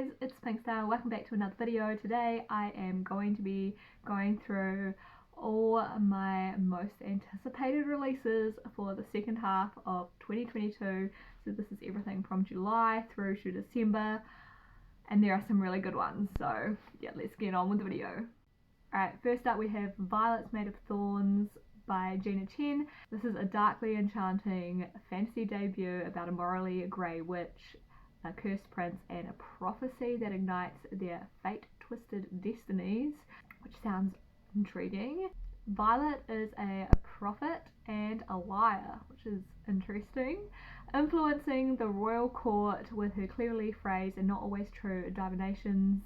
guys, it's Pinkster. Welcome back to another video. Today I am going to be going through all my most anticipated releases for the second half of 2022. So this is everything from July through to December, and there are some really good ones. So yeah, let's get on with the video. Alright, first up we have Violets Made of Thorns by Gina Chen. This is a darkly enchanting fantasy debut about a morally grey witch, a cursed prince, and a prophecy that ignites their fate-twisted destinies, which sounds intriguing. Violet is a prophet and a liar, which is interesting, influencing the royal court with her cleverly phrased and not always true divinations.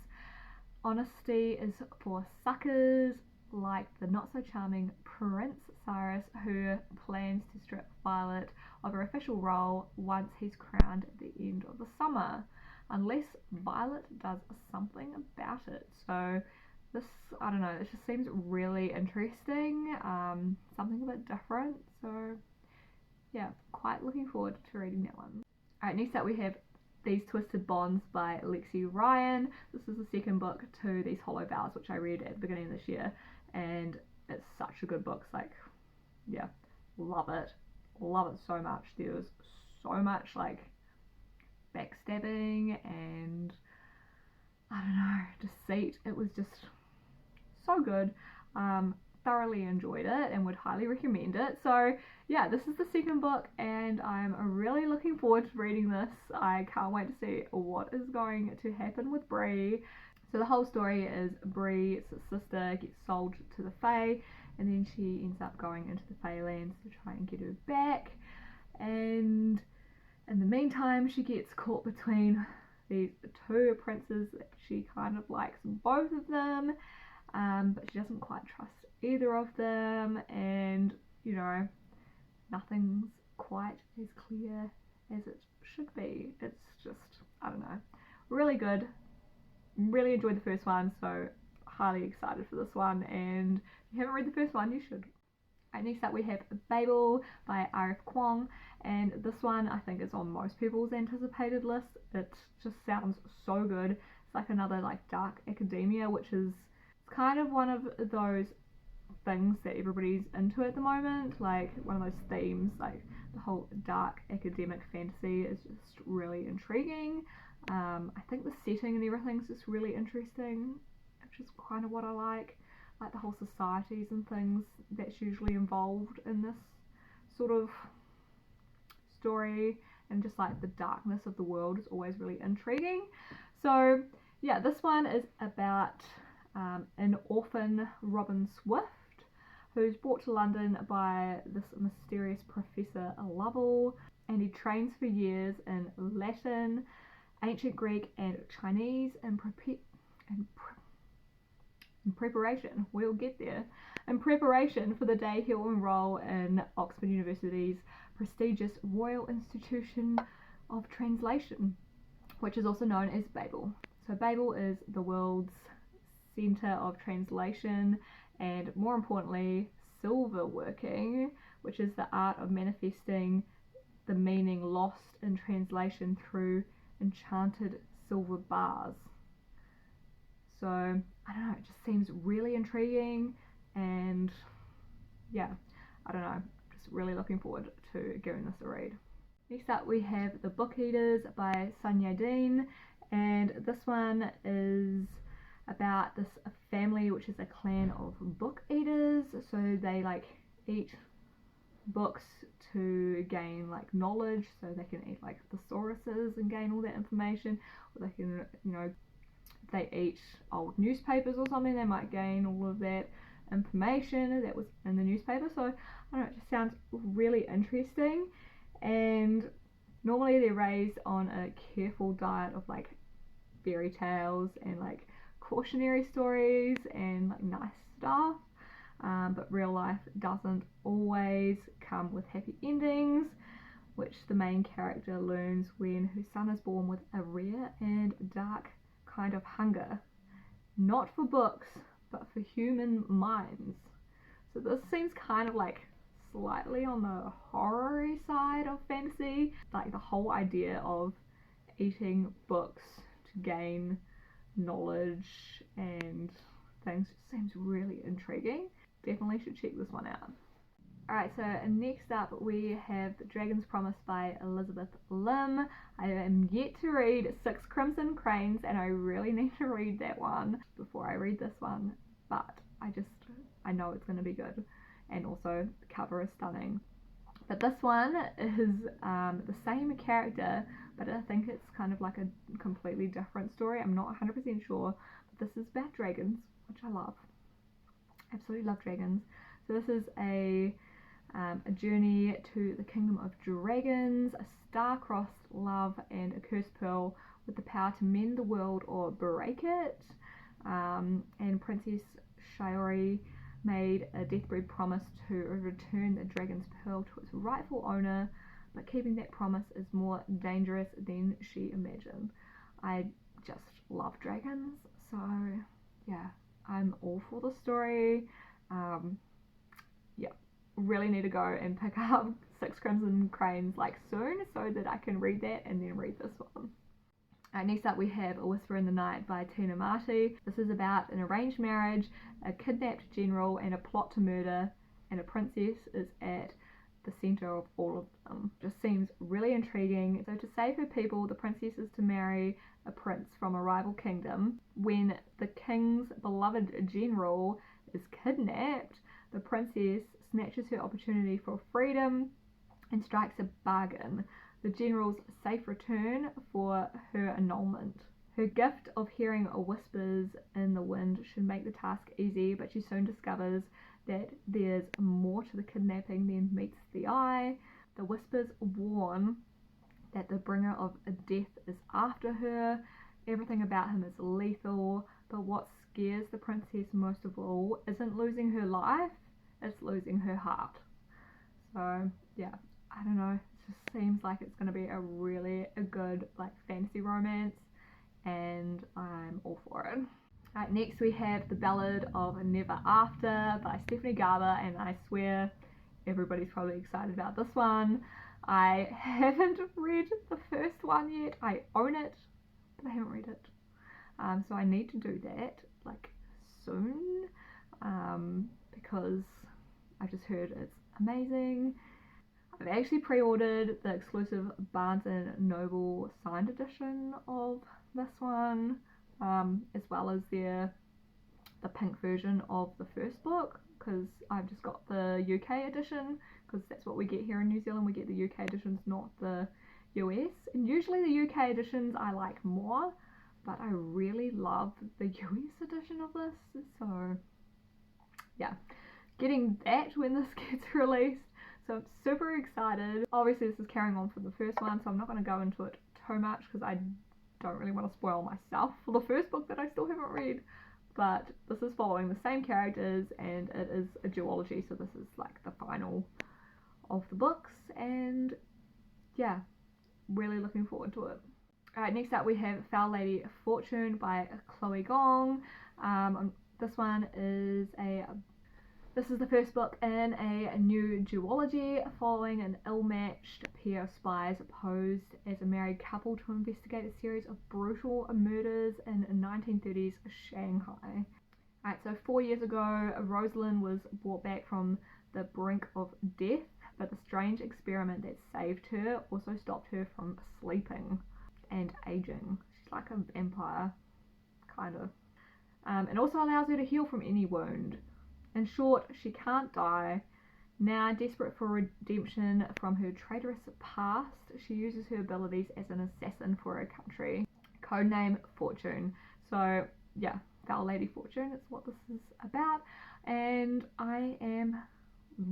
Honesty is for suckers like the not-so-charming Prince Cyrus, who plans to strip Violet of her official role once he's crowned at the end of the summer, unless Violet does something about it. So this, I don't know, it just seems really interesting, something a bit different, so yeah, quite looking forward to reading that one. Alright, next up we have These Twisted Bonds by Lexi Ryan. This is the second book to These Hollow Vows, which I read at the beginning of this year, and it's such a good book. It's like, yeah, love it so much. There's so much like backstabbing and I don't know, deceit. It was just so good. Thoroughly enjoyed it and would highly recommend it. So yeah, this is the second book and I'm really looking forward to reading this. I can't wait to see what is going to happen with Bree. So the whole story is Bree's sister gets sold to the Fae, and then she ends up going into the Faelands to try and get her back, and in the meantime she gets caught between these two princes that she kind of likes both of them, but she doesn't quite trust either of them, and you know, nothing's quite as clear as it should be. It's just, I don't know, really good. Really enjoyed the first one, so highly excited for this one, and if you haven't read the first one, you should. Right, next up we have Babel by R.F. Kuang, and this one I think is on most people's anticipated list. It just sounds so good. It's like another like dark academia, which is kind of one of those things that everybody's into at the moment, like one of those themes, like the whole dark academic fantasy is just really intriguing. I think the setting and everything is just really interesting, which is kind of what I like the whole societies and things that's usually involved in this sort of story, and just like the darkness of the world is always really intriguing. So yeah, this one is about an orphan Robin Swift who's brought to London by this mysterious Professor Lovell, and he trains for years in Latin, Ancient Greek and Chinese in preparation, we'll get there, in preparation for the day he'll enroll in Oxford University's prestigious Royal Institution of Translation, which is also known as Babel. So Babel is the world's centre of translation and, more importantly, silver working, which is the art of manifesting the meaning lost in translation through enchanted silver bars. So I don't know, it just seems really intriguing, and yeah, I don't know, just really looking forward to giving this a read. Next up we have The Book Eaters by Sonia Dean, and this one is about this family which is a clan of book eaters. So they like eat books to gain like knowledge, so they can eat like thesauruses and gain all that information, or they can, you know, if they eat old newspapers or something, they might gain all of that information that was in the newspaper. So I don't know, it just sounds really interesting, and normally they're raised on a careful diet of like fairy tales and like cautionary stories and like nice stuff. But real life doesn't always come with happy endings, which the main character learns when her son is born with a rare and dark kind of hunger, not for books, but for human minds. So this seems kind of like slightly on the horror side of fantasy, like the whole idea of eating books to to gain knowledge and things. Just seems really intriguing. Definitely should check this one out. Alright, so next up we have The Dragon's Promise by Elizabeth Lim. I am yet to read Six Crimson Cranes, and I really need to read that one before I read this one, but I know it's going to be good, and also the cover is stunning. But this one is the same character, but I think it's kind of like a completely different story. I'm not 100% sure, but this is about dragons, which I love. Absolutely love dragons. So this is a journey to the kingdom of dragons, a star-crossed love, and a cursed pearl with the power to mend the world or break it. And Princess Shiori made a deathbed promise to return the dragon's pearl to its rightful owner, but keeping that promise is more dangerous than she imagined. I just love dragons, so yeah, I'm all for the story. Yeah, really need to go and pick up Six Crimson Cranes like soon so that I can read that and then read this one. Next up we have A Whisper in the Night by Tina Marty. This is about an arranged marriage, a kidnapped general, and a plot to murder, and a princess is at the centre of all of them. Just seems really intriguing. So to save her people, the princess is to marry a prince from a rival kingdom. When the king's beloved general is kidnapped, the princess snatches her opportunity for freedom and strikes a bargain: the general's safe return for her annulment. Her gift of hearing whispers in the wind should make the task easy, but she soon discovers that there's more to the kidnapping than meets the eye. The whispers warn that the bringer of death is after her. Everything about him is lethal, but what scares the princess most of all isn't losing her life, it's losing her heart. So yeah, I don't know, it just seems like it's going to be a good like fantasy romance, and I'm all for it. Right, next we have The Ballad of Never After by Stephanie Garber, and I swear everybody's probably excited about this one. I haven't read the first one yet. I own it, but I haven't read it. So I need to do that like soon, because I just heard it's amazing. I've actually pre-ordered the exclusive Barnes & Noble signed edition of this one, as well as the pink version of the first book, because I've just got the UK edition, because that's what we get here in New Zealand. We get the UK editions, not the US, and usually the UK editions I like more, but I really love the US edition of this, so yeah, getting that when this gets released. So I'm super excited. Obviously this is carrying on from the first one, so I'm not going to go into it too much because I don't really want to spoil myself for the first book that I still haven't read. But this is following the same characters, and it is a duology, so this is like the final of the books, and yeah, really looking forward to it. Alright, next up we have Foul Lady Fortune by Chloe Gong. This is the first book in a new duology following an ill-matched pair of spies posed as a married couple to investigate a series of brutal murders in 1930s Shanghai. Alright, so 4 years ago, Rosalind was brought back from the brink of death, but the strange experiment that saved her also stopped her from sleeping and aging. She's like a vampire, kind of. It also allows her to heal from any wound. In short, she can't die. Now desperate for redemption from her traitorous past, she uses her abilities as an assassin for her country. Codename Fortune. So yeah, Foul Lady Fortune is what this is about, and I am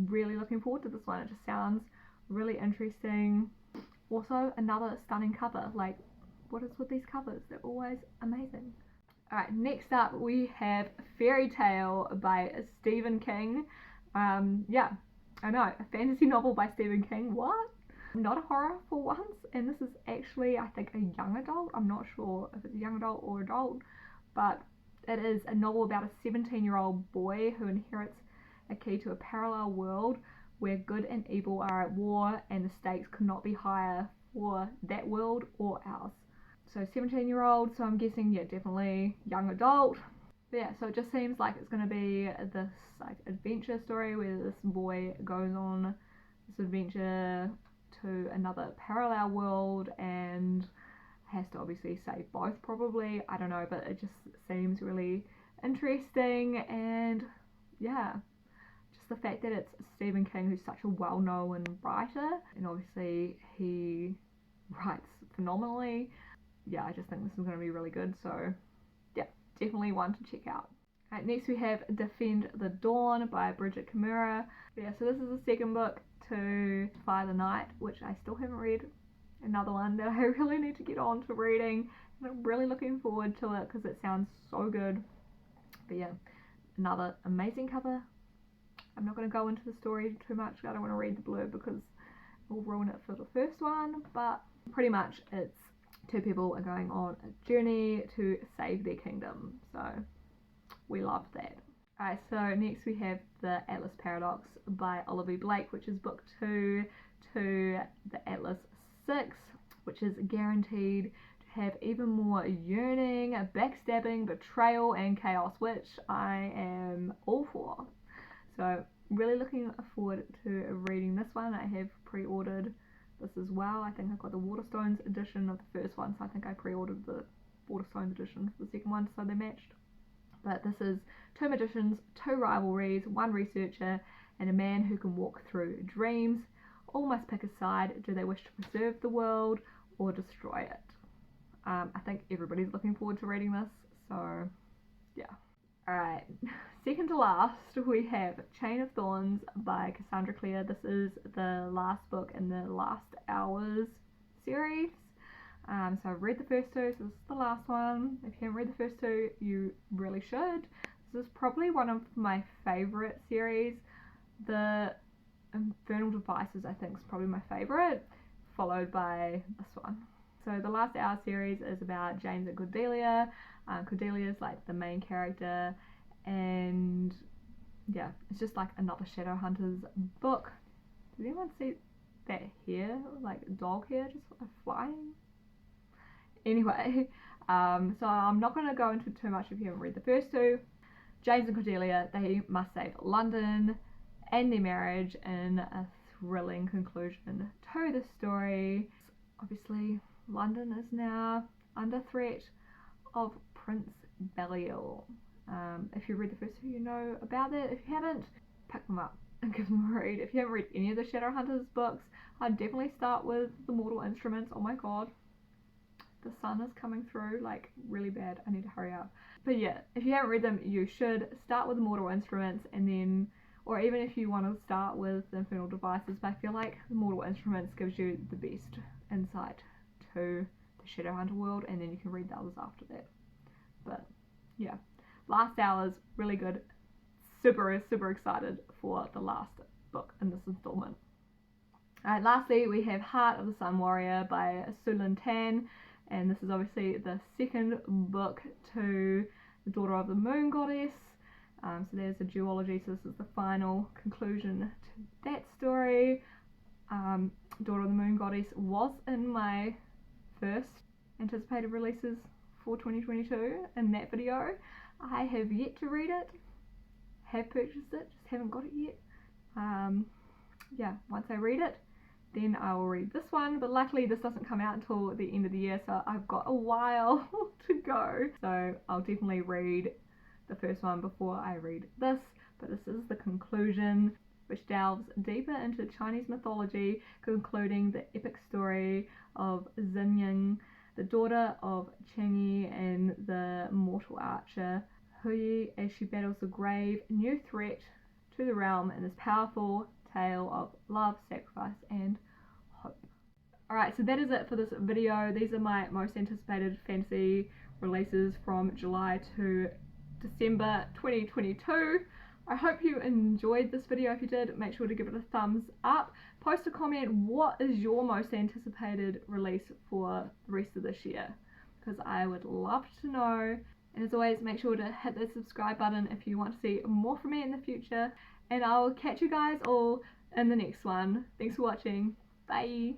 really looking forward to this one. It just sounds really interesting. Also another stunning cover. Like, what is with these covers? They're always amazing. Alright, next up we have Fairy Tale by Stephen King. Yeah, I know, a fantasy novel by Stephen King. What? Not a horror for once, and this is actually, I think, a young adult. I'm not sure if it's a young adult or adult, but it is a novel about a 17-year-old boy who inherits a key to a parallel world where good and evil are at war, and the stakes could not be higher for that world or ours. so 17-year-old, so I'm guessing, yeah, definitely young adult. But yeah, so it just seems like it's going to be this like adventure story where this boy goes on this adventure to another parallel world and has to obviously save both, probably, I don't know, but it just seems really interesting. And yeah, just the fact that it's Stephen King, who's such a well-known writer, and obviously he writes phenomenally. Yeah, I just think this is going to be really good, so yeah, definitely one to check out. Right, next we have Defend the Dawn by Bridget Kimura. Yeah, so this is the second book to Fire the Night, which I still haven't read. Another one that I really need to get on to reading, and I'm really looking forward to it because it sounds so good. But yeah, another amazing cover. I'm not going to go into the story too much, I don't want to read the blurb because it will ruin it for the first one, but pretty much it's two people are going on a journey to save their kingdom, so we love that. Alright, so next we have The Atlas Paradox by Olivia Blake, which is book 2 to The Atlas 6, which is guaranteed to have even more yearning, backstabbing, betrayal, and chaos, which I am all for. So really looking forward to reading this one. I have pre-ordered this as well. I think I got the Waterstones edition of the first one, so I think I pre-ordered the Waterstones edition for the second one, so they matched. But this is 2 magicians, 2 rivalries, 1 researcher, and a man who can walk through dreams. All must pick a side. Do they wish to preserve the world or destroy it? I think everybody's looking forward to reading this, so yeah. Alright, second to last we have Chain of Thorns by Cassandra Clare. This is the last book in the Last Hours series. So I've read the first 2, so this is the last one. If you haven't read the first 2, you really should. This is probably one of my favourite series. The Infernal Devices, I think, is probably my favourite, followed by this one. So the Last Hour series is about James and Cordelia. Cordelia is like the main character, and yeah, it's just like another Shadowhunters book. Did anyone see that hair, like dog hair, just flying? Anyway, so I'm not going to go into too much if you haven't read the first 2. James and Cordelia, they must save London and their marriage in a thrilling conclusion to the story. Obviously, London is now under threat of Prince Belial. If you read the first 2, you know about it. If you haven't, pick them up and give them a read. If you haven't read any of the Shadowhunters books, I'd definitely start with the Mortal Instruments. Oh my god, the sun is coming through like really bad. I need to hurry up. But yeah, if you haven't read them, you should start with the Mortal Instruments, and then, or even if you want to start with the Infernal Devices, but I feel like the Mortal Instruments gives you the best insight to the Shadowhunter world, and then you can read the others after that. But yeah, Last Hours, really good. Super excited for the last book in this installment. Alright, lastly we have Heart of the Sun Warrior by Sulin Tan, and this is obviously the second book to the Daughter of the Moon Goddess. So there's a duology, so this is the final conclusion to that story. Daughter of the Moon Goddess was in my first anticipated releases for 2022 in that video. I have yet to read it, have purchased it, just haven't got it yet. Yeah, once I read it, then I will read this one, but luckily this doesn't come out until the end of the year, so I've got a while to go. So I'll definitely read the first one before I read this, but this is the conclusion, which delves deeper into Chinese mythology, concluding the epic story of Xinying, the daughter of Chang'e and the mortal archer Huyi, as she battles a grave new threat to the realm in this powerful tale of love, sacrifice, and hope. Alright, so that is it for this video. These are my most anticipated fantasy releases from July to December 2022. I hope you enjoyed this video. If you did, make sure to give it a thumbs up. Post a comment, what is your most anticipated release for the rest of this year? Because I would love to know. And as always, make sure to hit the subscribe button if you want to see more from me in the future. And I'll catch you guys all in the next one. Thanks for watching. Bye.